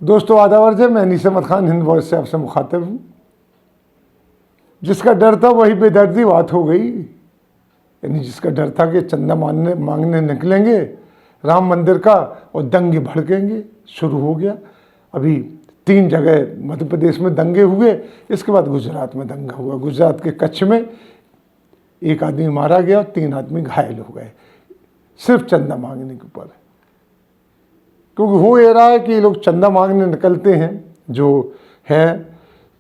दोस्तों आदावर से मैं नीस अहमद खान हिंद वॉइस से आपसे मुखातिब हूँ। जिसका डर था वही बेदर्दी बात हो गई। यानी जिसका डर था कि चंदा मांगने निकलेंगे राम मंदिर का और दंगे भड़केंगे, शुरू हो गया। अभी 3 जगह मध्य प्रदेश में दंगे हुए, इसके बाद गुजरात में दंगा हुआ। गुजरात के कच्छ में 1 आदमी मारा गया, 3 आदमी घायल हो गए, सिर्फ चंदा मांगने के ऊपर। क्योंकि हो ये रहा है कि ये लोग चंदा मांगने निकलते हैं जो है,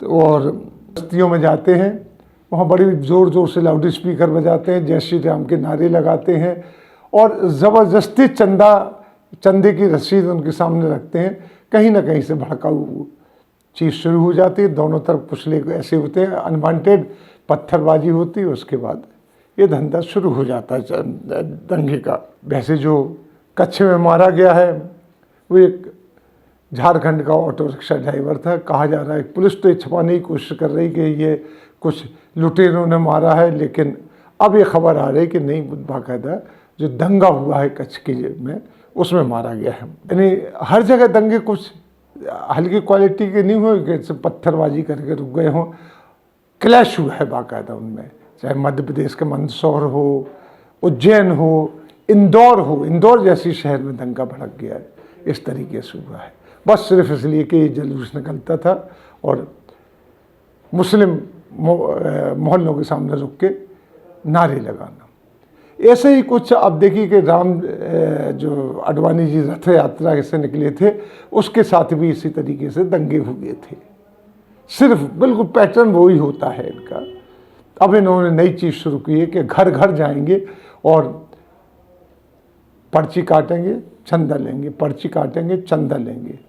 तो और बस्तियों में जाते हैं, वहाँ बड़ी ज़ोर ज़ोर से लाउड स्पीकर बजाते हैं, जय श्री राम के नारे लगाते हैं और ज़बरदस्ती चंदे की रसीद उनके सामने रखते हैं। कहीं ना कहीं से भड़काऊ चीज़ शुरू हो जाती है। दोनों तरफ कुछ लोग ऐसे होते हैं, अनवांटेड पत्थरबाजी होती है, उसके बाद ये धंधा शुरू हो जाता है दंगे का। वैसे जो कच्छ में मारा गया है वो एक झारखंड का ऑटो रिक्शा ड्राइवर था। कहा जा रहा है, पुलिस तो ये छुपाने की कोशिश कर रही कि ये कुछ लुटेरों ने मारा है, लेकिन अब ये खबर आ रही कि नहीं, बाकायदा जो दंगा हुआ है कच्छ के में उसमें मारा गया है। यानी हर जगह दंगे कुछ हल्की क्वालिटी के नहीं हुए कि पत्थरबाजी करके रुक गए हों, क्लैश हुआ है बाकायदा उनमें। चाहे मध्य प्रदेश के मंदसौर हो, उज्जैन हो, इंदौर हो, इंदौर जैसी शहर में दंगा भड़क गया है। इस तरीके से हुआ है, बस सिर्फ इसलिए कि ये जुलूस निकलता था और मुस्लिम मोहल्लों के सामने रुक के नारे लगाना। ऐसे ही कुछ अब देखिए कि राम जो अडवाणी जी रथ यात्रा से निकले थे, उसके साथ भी इसी तरीके से दंगे हुए थे। सिर्फ बिल्कुल पैटर्न वही होता है इनका। अब इन्होंने नई चीज़ शुरू की है कि घर घर जाएंगे और पर्ची काटेंगे, चंदा लेंगे, पर्ची काटेंगे, चंदा लेंगे।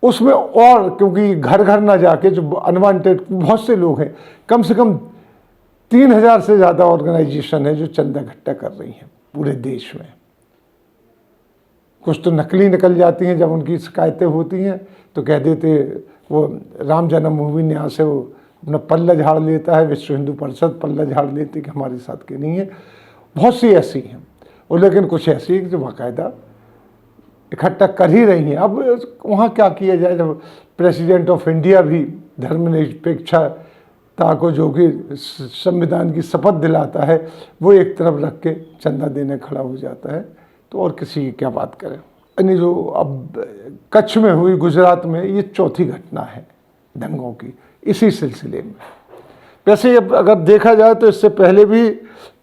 उसमें और क्योंकि घर घर ना जाके जो अनवांटेड बहुत से लोग हैं, कम से कम 3000 से ज़्यादा ऑर्गेनाइजेशन है जो चंदा इकट्ठा कर रही हैं पूरे देश में। कुछ तो नकली निकल जाती हैं, जब उनकी शिकायतें होती हैं तो कह देते वो राम जन्मभूमि न्यास है, वो अपना पल्ला झाड़ लेता है, विश्व हिंदू परिषद पल्ला झाड़ लेती कि हमारे साथ के नहीं है। बहुत सी ऐसी हैं, और लेकिन कुछ ऐसी जो बाकायदा इकट्ठा कर ही रही हैं। अब वहाँ क्या किया जाए, जब प्रेसिडेंट ऑफ इंडिया भी धर्मनिरपेक्षता को जो कि संविधान की शपथ दिलाता है, वो एक तरफ रख के चंदा देने खड़ा हो जाता है, तो और किसी की क्या बात करें। यानी जो अब कच्छ में हुई, गुजरात में, ये चौथी घटना है दंगों की इसी सिलसिले में। वैसे अब अगर देखा जाए तो इससे पहले भी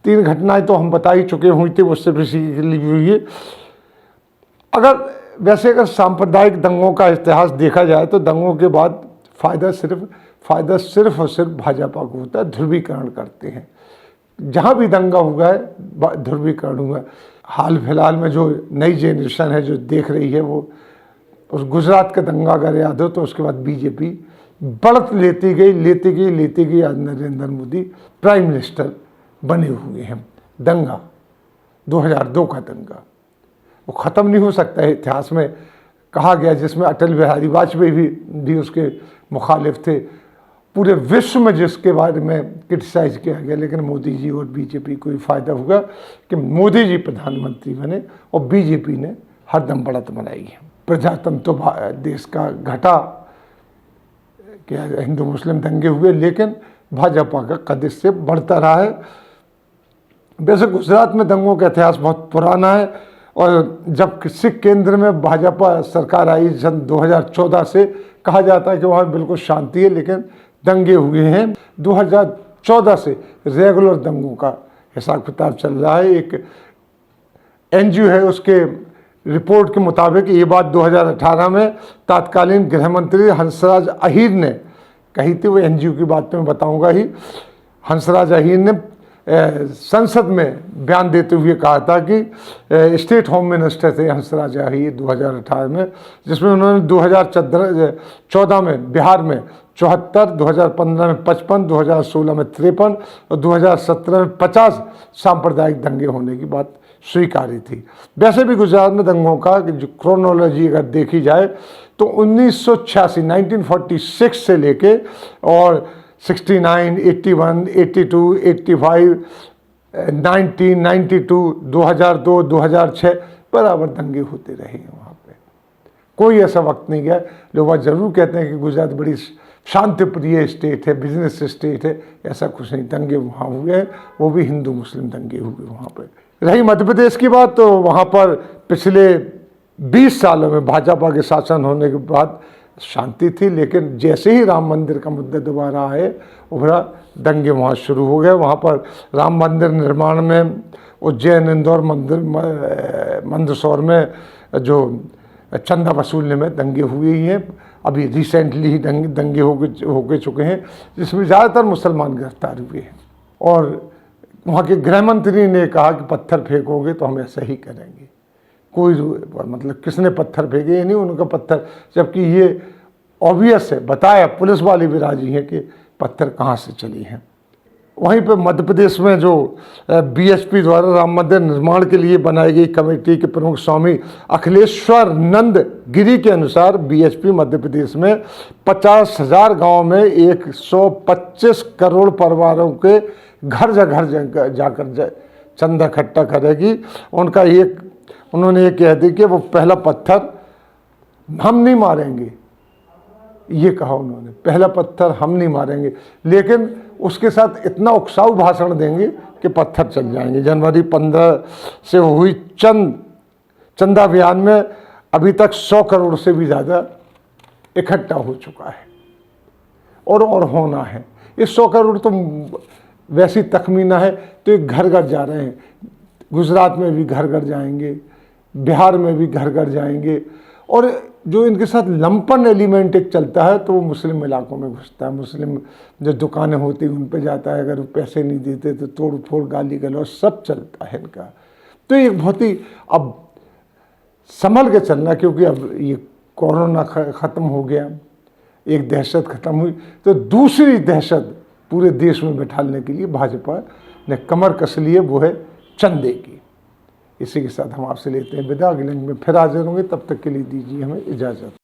3 घटनाएं तो हम बता ही चुके हुई थी, उससे बेसिकली हुई है। अगर सांप्रदायिक दंगों का इतिहास देखा जाए तो दंगों के बाद फ़ायदा सिर्फ और सिर्फ भाजपा को होता है। ध्रुवीकरण करते हैं, जहाँ भी दंगा हुआ है ध्रुवीकरण हुआ है। हाल फिलहाल में जो नई जेनरेशन है जो देख रही है, वो उस गुजरात का दंगा अगर याद हो तो उसके बाद बीजेपी बढ़त लेती गई। आज नरेंद्र मोदी प्राइम मिनिस्टर बने हुए हैं। दंगा 2002 का दंगा वो ख़त्म नहीं हो सकता है, इतिहास में कहा गया, जिसमें अटल बिहारी वाजपेयी भी उसके मुखालिफ थे। पूरे विश्व में जिसके बारे में क्रिटिसाइज किया गया, लेकिन मोदी जी और बीजेपी को फ़ायदा हुआ कि मोदी जी प्रधानमंत्री बने और बीजेपी ने हरदम बढ़त बनाई है। प्रजातंत्र तो देश का घटा, क्या हिंदू मुस्लिम दंगे हुए, लेकिन भाजपा का कद इससे बढ़ता रहा है। वैसे गुजरात में दंगों का इतिहास बहुत पुराना है, और जब सिख केंद्र में भाजपा सरकार आई सन 2014 से, कहा जाता है कि वहाँ बिल्कुल शांति है, लेकिन दंगे हुए हैं। 2014 से रेगुलर दंगों का हिसाब किताब चल रहा है। एक एनजीओ है, उसके रिपोर्ट के मुताबिक ये बात 2018 में तत्कालीन गृह मंत्री हंसराज अहीर ने कही थी। वो एनजीओ की बात मैं बताऊंगा ही। हंसराज अहीर ने संसद में बयान देते हुए कहा था कि स्टेट होम मिनिस्टर थे हंसराज अहीर 2018 में, जिसमें उन्होंने 2014 में बिहार में 74, 2015 में 55, 2016 में 53 और 2017 में 50 सांप्रदायिक दंगे होने की बात स्वीकारी थी। वैसे भी गुजरात में दंगों का जो क्रोनोलॉजी अगर देखी जाए तो 1946 से लेके और 69, 81, 82, 85, 1992, 2002, 2006 बराबर दंगे होते रहे हैं वहाँ पे। कोई ऐसा वक्त नहीं गया। लोग बात ज़रूर कहते हैं कि गुजरात बड़ी शांति प्रिय स्टेट है, बिजनेस स्टेट है, ऐसा कुछ नहीं। दंगे वहाँ हुए हैं, वो भी हिंदू मुस्लिम दंगे हुए वहाँ पर। रही मध्य प्रदेश की बात, तो वहाँ पर पिछले 20 सालों में भाजपा के शासन होने के बाद शांति थी, लेकिन जैसे ही राम मंदिर का मुद्दा दोबारा आए उभरा, दंगे वहाँ शुरू हो गए। वहाँ पर राम मंदिर निर्माण में उज्जैन, इंदौर, मंदसौर में जो चंदा वसूलने में दंगे हुए ही हैं। अभी रिसेंटली ही दंगे हो चुके हैं, जिसमें ज़्यादातर मुसलमान गिरफ्तार हुए हैं। और वहाँ के गृह मंत्री ने कहा कि पत्थर फेंकोगे तो हम ऐसा ही करेंगे। कोई मतलब किसने पत्थर फेंके, ये नहीं उनका पत्थर, जबकि ये ऑब्वियस है, बताया, पुलिस वाले भी राजी हैं कि पत्थर कहाँ से चली हैं। वहीं पर मध्य प्रदेश में जो बीएचपी द्वारा राम मंदिर निर्माण के लिए बनाई गई कमेटी के प्रमुख स्वामी अखिलेश्वर नंद गिरी के अनुसार बीएचपी मध्य प्रदेश में 50,000 गाँव में 125 करोड़ परिवारों के घर जाकर चंदा इकट्ठा करेगी। उन्होंने ये कह दी कि वो पहला पत्थर हम नहीं मारेंगे, ये कहा उन्होंने, पहला पत्थर हम नहीं मारेंगे, लेकिन उसके साथ इतना उकसाऊ भाषण देंगे कि पत्थर चल जाएंगे। जनवरी 15 से हुई चंदा अभियान में अभी तक 100 करोड़ से भी ज़्यादा इकट्ठा हो चुका है और होना है। ये 100 करोड़ तो वैसी तखमीना है, तो ये घर घर जा रहे हैं। गुजरात में भी घर घर जाएंगे, बिहार में भी घर घर जाएंगे। और जो इनके साथ लंपन एलिमेंट एक चलता है, तो वो मुस्लिम इलाकों में घुसता है। मुस्लिम जो दुकानें होती हैं उन पे जाता है, अगर वो पैसे नहीं देते तो तोड़ फोड़, गाली गलौज सब चलता है इनका। तो ये बहुत ही अब संभल के चलना, क्योंकि अब ये कोरोना ख़त्म हो गया, एक दहशत ख़त्म हुई, तो दूसरी दहशत पूरे देश में बैठाने के लिए भाजपा ने कमर कस ली है, वो है चंदे की। इसी के साथ हम आपसे लेते हैं विदा। अगले में फिर हाजिर होंगे, तब तक के लिए दीजिए हमें इजाज़त।